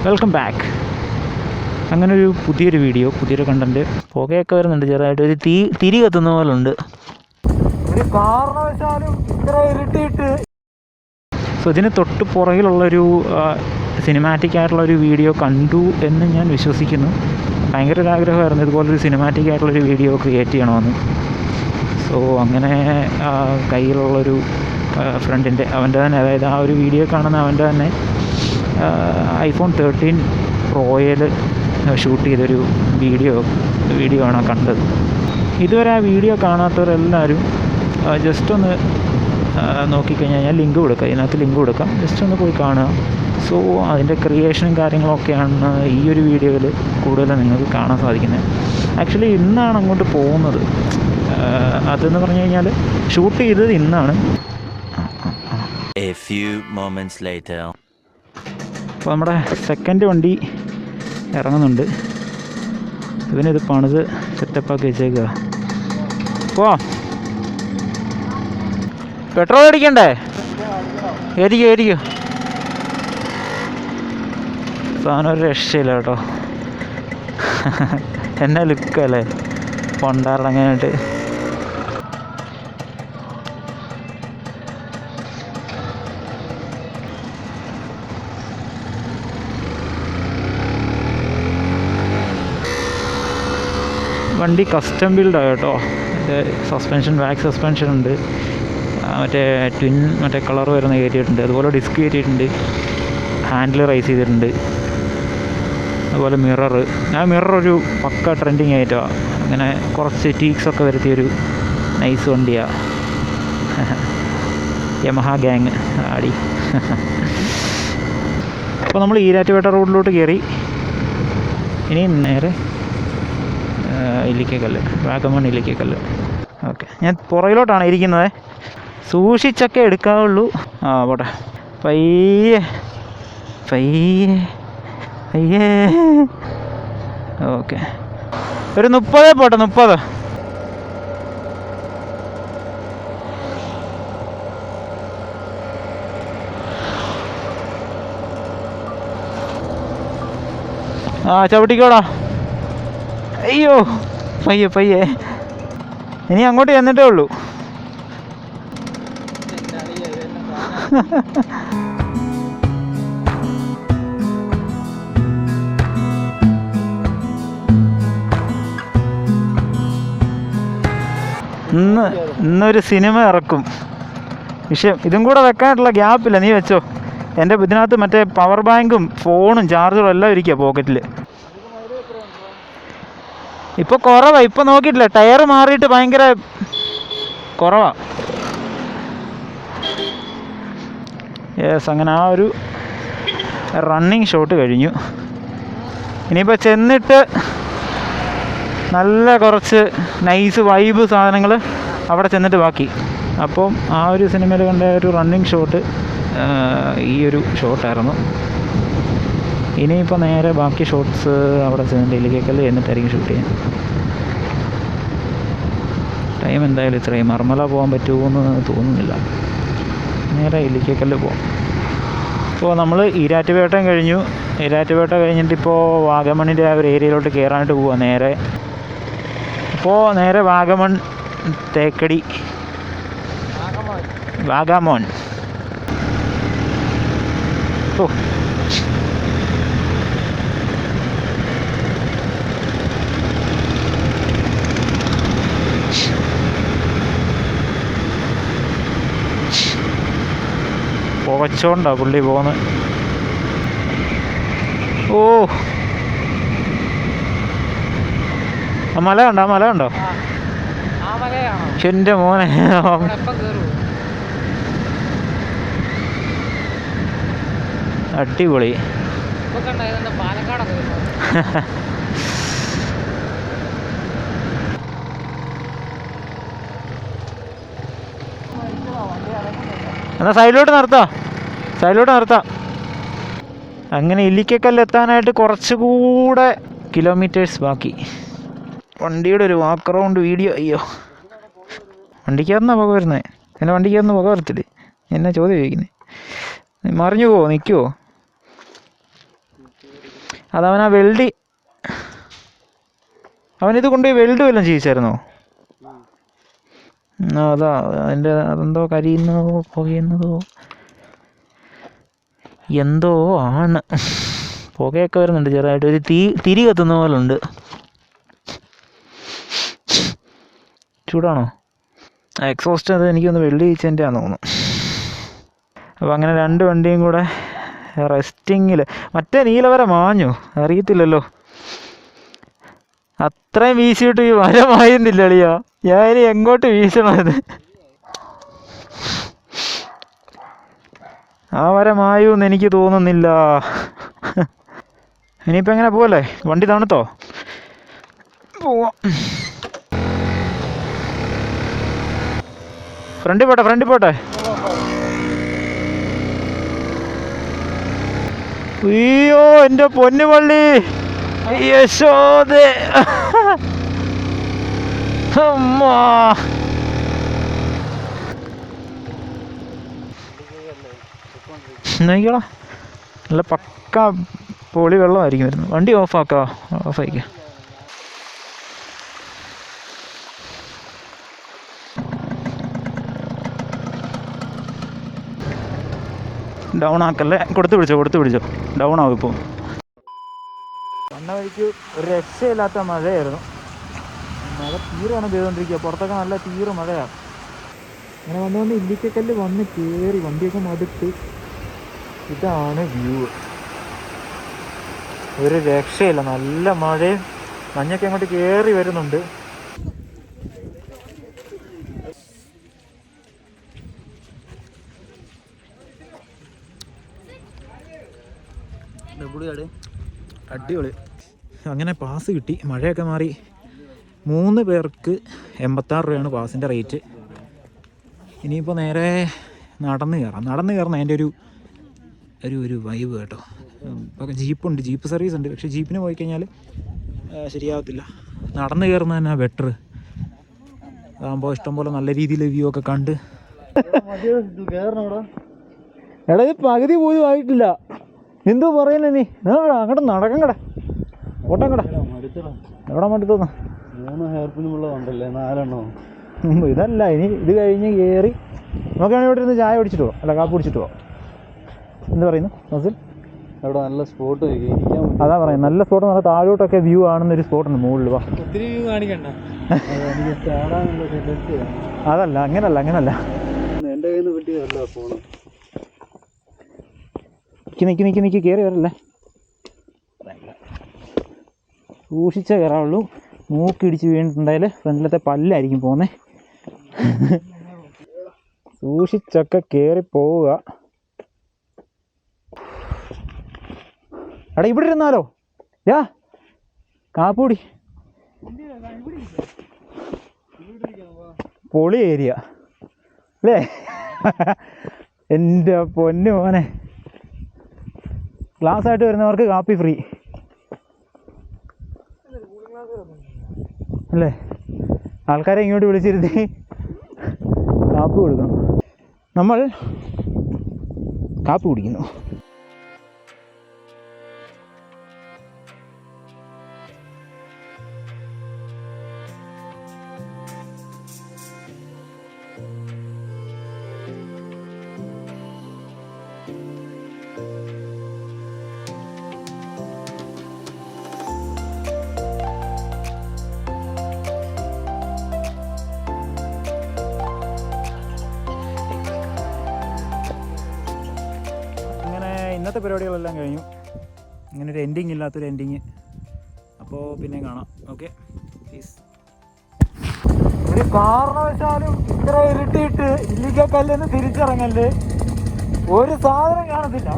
Welcome back. അങ്ങനൊരു പുതിയൊരു video, പുതിയൊരു കണ്ടൻറ്റ്. പുകയൊക്കെ വരുന്നുണ്ട്, ചെറുതായിട്ട് ഒരു തിരി കത്തുന്ന പോലെ ഉണ്ട്. ഒരു കാരണവശാലും ഇത്ര ഇരുട്ടിയിട്ട്. സോ ഇതിന് തൊട്ട് പുറകിലുള്ളൊരു സിനിമാറ്റിക് ആയിട്ടുള്ളൊരു വീഡിയോ കണ്ടു എന്ന് ഞാൻ വിശ്വസിക്കുന്നു. ഭയങ്കര ഒരു ആഗ്രഹമായിരുന്നു ഇതുപോലൊരു സിനിമാറ്റിക് ആയിട്ടുള്ളൊരു വീഡിയോ ക്രിയേറ്റ് ചെയ്യണമെന്ന്. സോ അങ്ങനെ കയ്യിലുള്ളൊരു ഫ്രണ്ടിൻ്റെ, അവൻ്റെ തന്നെ, അതായത് ആ ഒരു വീഡിയോ കാണുന്ന അവൻ്റെ തന്നെ iPhone 13 പ്രോയിൽ ഷൂട്ട് ചെയ്തൊരു വീഡിയോ ആണ് കണ്ടത്. ഇതുവരെ ആ വീഡിയോ കാണാത്തവരെല്ലാവരും ജസ്റ്റ് ഒന്ന് നോക്കിക്കഴിഞ്ഞാൽ ഞാൻ ലിങ്ക് കൊടുക്കാം, ഇതിനകത്ത് ലിങ്ക് കൊടുക്കാം, ജസ്റ്റ് ഒന്ന് പോയി കാണുക. സോ അതിൻ്റെ ക്രിയേഷനും കാര്യങ്ങളൊക്കെയാണ് ഈ ഒരു വീഡിയോയിൽ കൂടുതലും നിങ്ങൾക്ക് കാണാൻ സാധിക്കുന്നത്. ആക്ച്വലി ഇന്നാണ് അങ്ങോട്ട് പോകുന്നത്. അതെന്ന് പറഞ്ഞു കഴിഞ്ഞാൽ ഷൂട്ട് ചെയ്തത് ഇന്നാണ്. അപ്പോൾ നമ്മുടെ സെക്കൻഡ് വണ്ടി ഇറങ്ങുന്നുണ്ട്. ഇവനിത് പണിത് സെറ്റപ്പാക്കി വെച്ചേക്കുക. പോ, പെട്രോൾ അടിക്കണ്ടേ? ഏരിക്കും സാധനം ഒരു രക്ഷയില്ല കേട്ടോ. എന്നാ ലുക്കല്ലേ കൊണ്ടാറങ്ങനായിട്ട്. വണ്ടി കസ്റ്റം ബിൽഡാണ് കേട്ടോ. സസ്പെൻഷൻ, ബാക്ക് സസ്പെൻഷൻ ഉണ്ട്, മറ്റേ കളർ വരുന്ന കയറ്റിയിട്ടുണ്ട്, അതുപോലെ ഡിസ്ക് കയറ്റിയിട്ടുണ്ട്, ഹാൻഡിൽ റൈസ് ചെയ്തിട്ടുണ്ട്, അതുപോലെ മിറർ. ഒരു പക്ക ട്രെൻഡിങ് ആയിട്ടാണ്. അങ്ങനെ കുറച്ച് ടീക്സൊക്കെ വരുത്തിയൊരു നൈസ് വണ്ടിയാണ്. യമഹ ഗ്യാങ് ആടി. അപ്പോൾ നമ്മൾ ഈരാറ്റുപേട്ട റോഡിലോട്ട് കയറി. ഇനി നേരെ ഇല്ലിക്കക്കല്ല്, വാഗമൺ ഇല്ലിക്കക്കല്ല്. ഓക്കെ, ഞാൻ പുറകിലോട്ടാണ് ഇരിക്കുന്നത്. സൂക്ഷിച്ചൊക്കെ എടുക്കാവുള്ളൂ. പോട്ടെ, പയ്യേ. ഓക്കെ, ഒരു 30 പോട്ടെ, 30. ചവിട്ടിക്കോടാ. അയ്യോ, പയ്യെ. ഇനി അങ്ങോട്ട് ചെന്നിട്ടേ ഉള്ളൂ. ഇന്നൊരു സിനിമ ഇറക്കും. വിഷയം ഇതും കൂടെ വെക്കാനായിട്ടുള്ള ഗ്യാപ്പില്ല, നീ വെച്ചോ. എൻ്റെ ഇതിനകത്ത് മറ്റേ പവർ ബാങ്കും ഫോണും ചാർജറും എല്ലാം ഇരിക്കുക പോക്കറ്റിൽ. ഇപ്പോൾ കുറവാണ്, ഇപ്പോൾ നോക്കിയിട്ടില്ല, ടയർ മാറിയിട്ട് ഭയങ്കര കുറവാണ്. യെസ്, അങ്ങനെ ആ ഒരു റണ്ണിങ് ഷോട്ട് കഴിഞ്ഞു. ഇനിയിപ്പോൾ ചെന്നിട്ട് നല്ല കുറച്ച് നൈസ് വൈബ് സാധനങ്ങൾ അവിടെ ചെന്നിട്ട് ബാക്കി. അപ്പം ആ ഒരു സിനിമയിൽ കണ്ട ഒരു റണ്ണിങ് ഷോട്ട് ഈ ഒരു ഷോട്ടായിരുന്നു. ഇനിയിപ്പോൾ നേരെ ബാക്കി ഷോട്ട്സ് അവിടെ ചെന്നിട്ട് ഇല്ലിക്കക്കല്ല് എന്നിട്ടായിരിക്കും ഷൂട്ട് ചെയ്യാൻ. ടൈം എന്തായാലും ഇത്രയും മർമല പോകാൻ പറ്റുമോയെന്ന് തോന്നുന്നില്ല. നേരെ ഇല്ലിക്കക്കല്ല് പോകാം. ഇപ്പോൾ നമ്മൾ ഈരാറ്റുപേട്ട കഴിഞ്ഞിട്ടിപ്പോൾ വാഗമണിൻ്റെ ആ ഒരു ഏരിയയിലോട്ട് കയറാനായിട്ട് പോവാം നേരെ. അപ്പോൾ നേരെ വാഗമൺ തേക്കടി, വാഗമൺ. ഓ, പുകച്ചോണ്ടാ പുള്ളി പോകുന്നത്. ഓ, ആ മല കണ്ടോ? എൻ്റെ മോനെ, അടിപൊളി. എന്നാൽ സൈഡിലോട്ട് നിർത്താം. അങ്ങനെ ഇല്ലിക്കക്കല്ല് എത്താനായിട്ട് കുറച്ചുകൂടെ കിലോമീറ്റേഴ്സ് ബാക്കി. വണ്ടിയുടെ ഒരു വാക്ക് അറൗണ്ട് വീഡിയോ. അയ്യോ, വണ്ടിക്കകത്തുനിന്നാണ് പുക വരുന്നത്. എൻ്റെ വണ്ടിക്കകത്തുനിന്ന് പുക വരത്തില്ലേ? എന്നെ ചോദ്യം ചോദിക്കുന്നത്. മറിഞ്ഞു പോവോ, നിൽക്കുമോ? അതവൻ ആ വെൽഡ് അവനിത് കൊണ്ടുപോയി വെൽഡ് വല്ലതും ചെയ്യിച്ചായിരുന്നോ? അതാ അതെന്തോ കരിയുന്നതോ പുകയുന്നതോ എന്തോ ആണ്. പുകയൊക്കെ വരുന്നുണ്ട് ചെറുതായിട്ട്. ഒരു തിരി കത്തുന്ന പോലെ ഉണ്ട്. ചൂടാണോ? എക്സോസ്റ്റ് അത് എനിക്കൊന്ന് വെള്ളി ചെയ്യിച്ചതിൻ്റെ ആണെന്ന് തോന്നുന്നു. അപ്പോൾ അങ്ങനെ 2 വണ്ടിയും കൂടെ റെസ്റ്റിങ്ങിൽ. മറ്റേ നീല വര മാഞ്ഞു അറിയത്തില്ലല്ലോ. അത്രയും വീശിയിട്ട് ഈ വര മായുന്നില്ല അളിയാ. ഞാൻ എങ്ങോട്ട് വീശണത്? ആ വര മായൂന്ന് എനിക്ക് തോന്നുന്നില്ല. ഇനിയിപ്പോൾ എങ്ങനെ പോകല്ലേ? വണ്ടി തണുത്തോ? പോവാം. ഫ്രണ്ടിൽ പോട്ടെ. അയ്യോ എൻ്റെ പൊന്നു പള്ളി, യശോദേ, അമ്മ. നോക്കിയോളാ, നല്ല പക്ക പൊളി വെള്ളമായിരിക്കും വരുന്നത്. വണ്ടി ഓഫായിക്ക. ഡൗൺ ആക്കല്ലേ. കൊടുത്തു പിടിച്ചോ. ഡൗൺ ആവും. ഇപ്പോൾ വന്ന വഴിക്ക് ഒരു രക്ഷയില്ലാത്ത മഴയായിരുന്നു. മഴ തീരെയാണ് പെയ്തുകൊണ്ടിരിക്കുക. പുറത്തൊക്കെ നല്ല തീരെ മഴയാണ്. അങ്ങനെ വന്നുകൊണ്ട് ഇല്ലിക്കല്ല് വന്ന് കയറി വണ്ടിയൊക്കെ മടുത്ത്. ഇതാണ് വ്യൂ. ഒരു രക്ഷയില്ല. നല്ല മഴയും മഞ്ഞൊക്കെ അങ്ങോട്ട് കയറി വരുന്നുണ്ട്. അടിപൊളി. അങ്ങനെ പാസ് കിട്ടി. മഴയൊക്കെ മാറി. 3 പേർക്ക് 86 രൂപയാണ് പാസിൻ്റെ റേറ്റ്. ഇനിയിപ്പോൾ നേരെ നടന്ന് കയറണം. അതിൻ്റെ ഒരു വൈബ് കേട്ടോ. ഇപ്പോൾ ജീപ്പുണ്ട്, ജീപ്പ് സർവീസ് ഉണ്ട്. പക്ഷേ ജീപ്പിന് പോയി കഴിഞ്ഞാൽ ശരിയാവത്തില്ല. നടന്ന് കയറുന്നത് തന്നെ ബെറ്റർ. അതാകുമ്പോൾ ഇഷ്ടംപോലെ നല്ല രീതിയിൽ വ്യൂ ഒക്കെ കണ്ട്. എടാ ഇത് പകുതി പോലും ആയിട്ടില്ല. എന്തോ പറയുന്നേ നീ? അങ്ങോട്ട് നടക്കങ്ങടെ ഓട്ടങ്ങടെ. എവിടെ മടുത്തോന്ന്? 3 ഹെയർ പിന്നുള്ളതുണ്ടല്ലേ, 4 എണ്ണോ? ഇതല്ല, ഇനി ഇത് കഴിഞ്ഞ് കയറി നമുക്കാണെങ്കിൽ ഇവിടെ ഇരുന്ന് ചായ കുടിച്ചിട്ട് പോവാം. അല്ല, കാപ്പി കുടിച്ചിട്ട് പോവാം. എന്ത് പറയുന്നു ഫസിൽ? അവിടെ നല്ല സ്പോട്ട്. അതാ പറയുന്നത്, നല്ല സ്പോട്ട്. നല്ല താഴോട്ടൊക്കെ വ്യൂ ആണെന്നൊരു സ്പോട്ടുണ്ട് മുകളിൽ. വാ. ഒത്തിരി വ്യൂ കാണിക്കണ്ട. അതല്ല, അങ്ങനല്ല. എൻ്റെ കയ്യിൽ നിന്ന് കിട്ടിയതല്ല ഫോണ്. നിൽക്കി കയറി വരല്ലേ. സൂക്ഷിച്ചേ കയറാവുള്ളൂ. മൂക്കിടിച്ച് വീണിട്ടുണ്ടായാൽ ഫ്രണ്ടിലത്തെ പല്ലായിരിക്കും പോകുന്നത്. സൂക്ഷിച്ചൊക്കെ കയറി പോവുക. എടാ ഇവിടെ ഇരുന്നാലോ? കാപ്പൂടി പൊളി ഏരിയ അല്ലേ? എൻ്റെ പൊന്നു മോനെ. ക്ലാസ് ആയിട്ട് വരുന്നവർക്ക് കാപ്പി ഫ്രീ അല്ലേ? ആൾക്കാരെ ഇങ്ങോട്ട് വിളിച്ചിരുത്തി കാപ്പി കൊടുക്കണം. നമ്മൾ കാപ്പി കുടിക്കുന്നു. ഇന്നത്തെ പരിപാടികളെല്ലാം കഴിഞ്ഞു. ഇങ്ങനെ ഒരു എൻഡിങ് ഇല്ലാത്തൊരു എൻഡിങ്. അപ്പോൾ പിന്നെ കാണാം. Okay, please. ഒരു കാരണവശാലും ഇത്ര ഇരുട്ടിയിട്ട് ഇല്ലിക്കല്ലിൽ നിന്ന് തിരിച്ചിറങ്ങല്. ഒരു സാധനം കാണത്തില്ല.